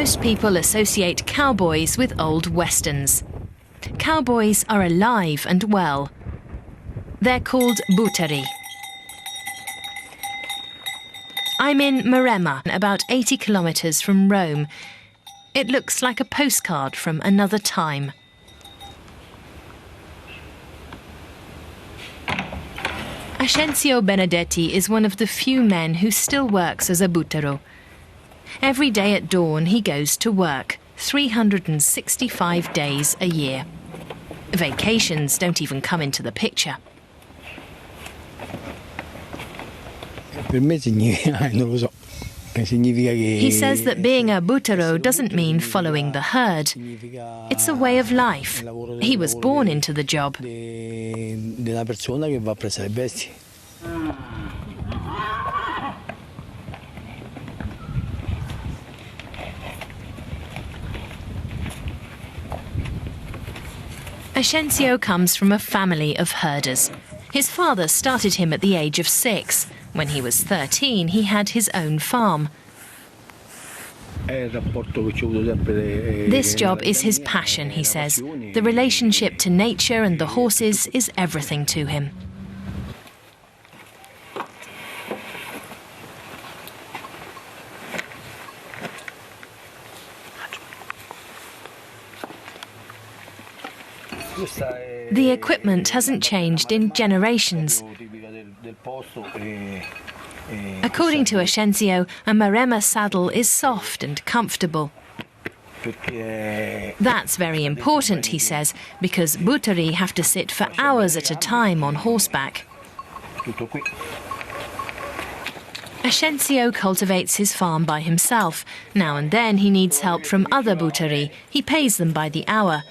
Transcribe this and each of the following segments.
Most people associate cowboys with old westerns. Cowboys are alive and well. They're called buteri. I'm in Maremma, about 80 kilometres from Rome. It looks like a postcard from another time. Ascenzio Benedetti is one of the few men who still works as a butero. Every day at dawn he goes to work, 365 days a year. Vacations don't even come into the picture. He says that being a butero doesn't mean following the herd. It's a way of life. He was born into the job. Ascenzio comes from a family of herders. His father started him at the age of 6. When he was 13, he had his own farm. This job is his passion, he says. The relationship to nature and the horses is everything to him. The equipment hasn't changed in generations. According to Ascenzio, a Maremma saddle is soft and comfortable. That's very important, he says, because buteri have to sit for hours at a time on horseback. Ascenzio cultivates his farm by himself. Now and then he needs help from other buteri. He pays them by the hour.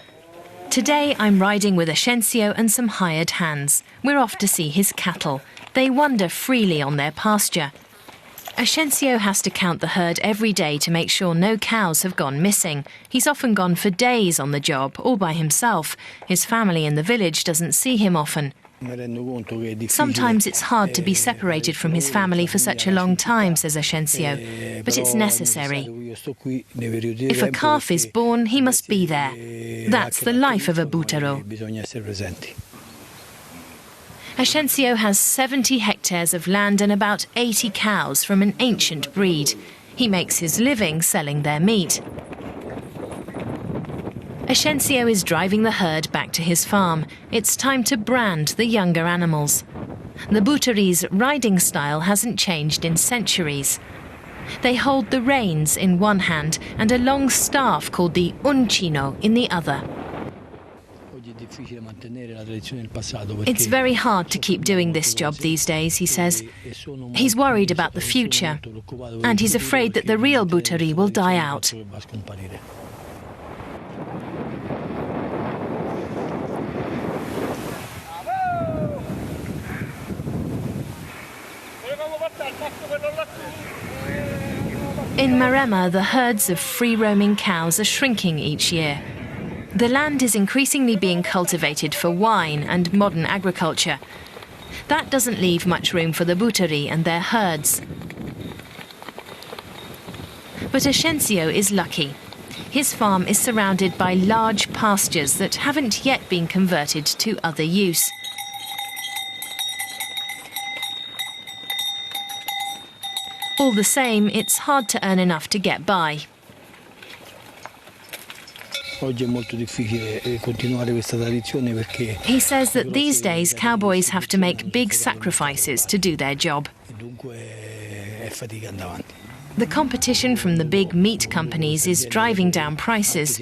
Today I'm riding with Ascenzio and some hired hands. We're off to see his cattle. They wander freely on their pasture. Ascenzio has to count the herd every day to make sure no cows have gone missing. He's often gone for days on the job, all by himself. His family in the village doesn't see him often. Sometimes it's hard to be separated from his family for such a long time, says Ascenzio, but it's necessary. If a calf is born, he must be there. That's the life of a butero. Ascenzio has 70 hectares of land and about 80 cows from an ancient breed. He makes his living selling their meat. Ascenzio is driving the herd back to his farm. It's time to brand the younger animals. The buteri's riding style hasn't changed in centuries. They hold the reins in one hand and a long staff called the uncino in the other. It's very hard to keep doing this job these days, he says. He's worried about the future, and he's afraid that the real buteri will die out. In Maremma, the herds of free-roaming cows are shrinking each year. The land is increasingly being cultivated for wine and modern agriculture. That doesn't leave much room for the buteri and their herds. But Ascenzio is lucky. His farm is surrounded by large pastures that haven't yet been converted to other use. All the same, it's hard to earn enough to get by. He says that these days cowboys have to make big sacrifices to do their job. The competition from the big meat companies is driving down prices.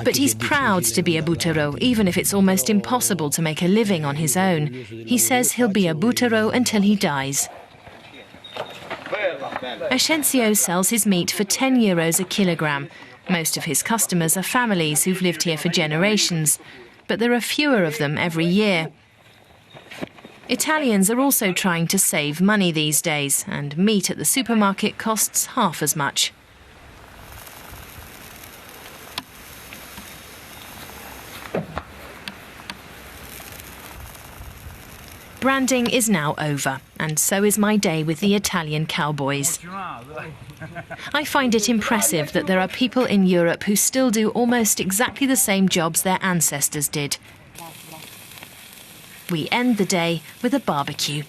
But he's proud to be a butero, even if it's almost impossible to make a living on his own. He says he'll be a butero until he dies. Ascenzio sells his meat for €10 a kilogram. Most of his customers are families who've lived here for generations, but there are fewer of them every year. Italians are also trying to save money these days, and meat at the supermarket costs half as much. Branding is now over, and so is my day with the Italian cowboys. I find it impressive that there are people in Europe who still do almost exactly the same jobs their ancestors did. We end the day with a barbecue.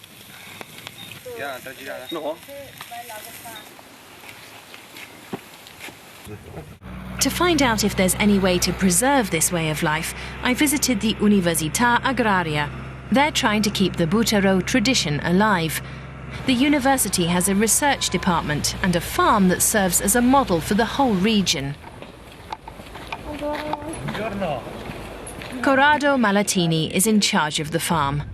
To find out if there's any way to preserve this way of life, I visited the Università Agraria. They're trying to keep the butero tradition alive. The university has a research department and a farm that serves as a model for the whole region. Corrado Malatini is in charge of the farm.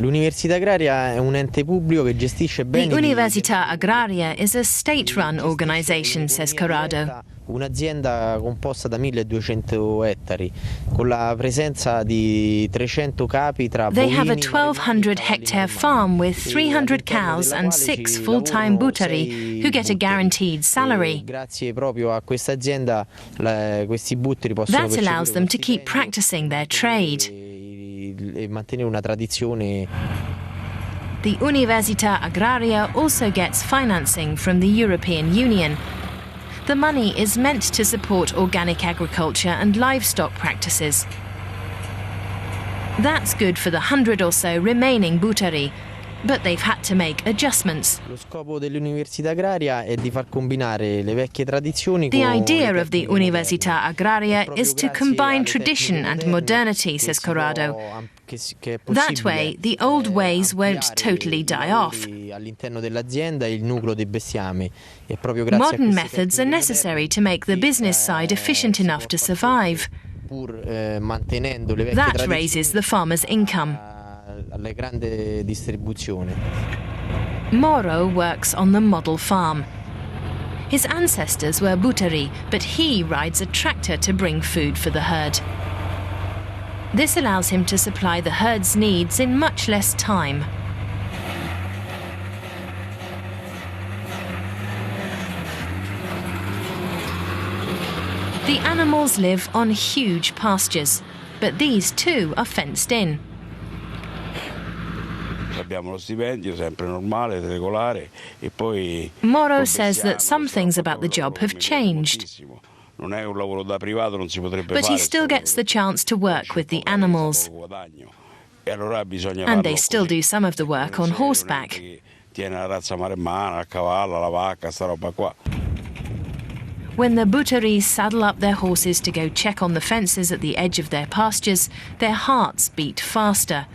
L'Università Agraria è un ente pubblico che gestisce bene. The Università Agraria is a state-run organization, says Corrado. Un'azienda composta da 1200 ettari, con la presenza di 300 capi tra They have a bovini, 1,200-hectare farm with 300 cows and 6 full-time butteri who get a guaranteed salary. Grazie proprio a questa azienda questi butteri possono That allows them to keep practicing their trade. E mantenere una tradizione. The Università Agraria also gets financing from the European Union. The money is meant to support organic agriculture and livestock practices. That's good for the 100 or so remaining butteri, but they've had to make adjustments. Lo scopo dell'Università Agraria è di far combinare le vecchie tradizioni The con idea of the Università Agraria is to combine tradition and modernity, says Corrado. That way, the old ways won't totally die off. All'interno dell'azienda il nucleo del bestiame. E proprio grazie a Modern methods are necessary to make the business side efficient enough to survive. Mantenendo le vecchie That tradizioni raises the farmer's income. alla grande distribuzione. Mauro works on the model farm. His ancestors were butteri, but he rides a tractor to bring food for the herd. This allows him to supply the herd's needs in much less time. The animals live on huge pastures, but these too are fenced in. Mauro says that some things about the job have changed, but he still gets the chance to work with the animals. And they still do some of the work on horseback. When the butteries saddle up their horses to go check on the fences at the edge of their pastures, their hearts beat faster.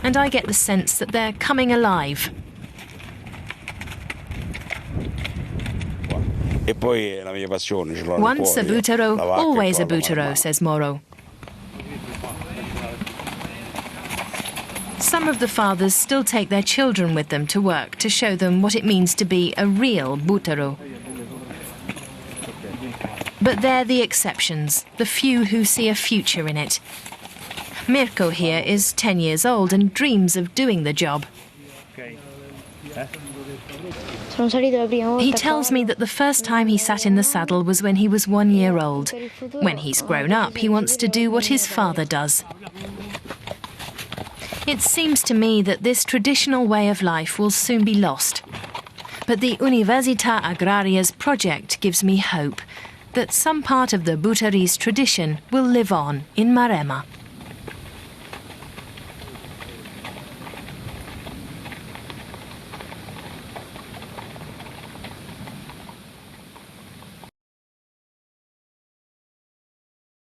And I get the sense that they're coming alive. Once a buttero, always a buttero, says Mauro. Some of the fathers still take their children with them to work to show them what it means to be a real buttero. But they're the exceptions, the few who see a future in it. Mirko here is 10 years old and dreams of doing the job. He tells me that the first time he sat in the saddle was when he was 1 year old. When he's grown up, he wants to do what his father does. It seems to me that this traditional way of life will soon be lost. But the Università Agraria's project gives me hope that some part of the butteri's tradition will live on in Maremma.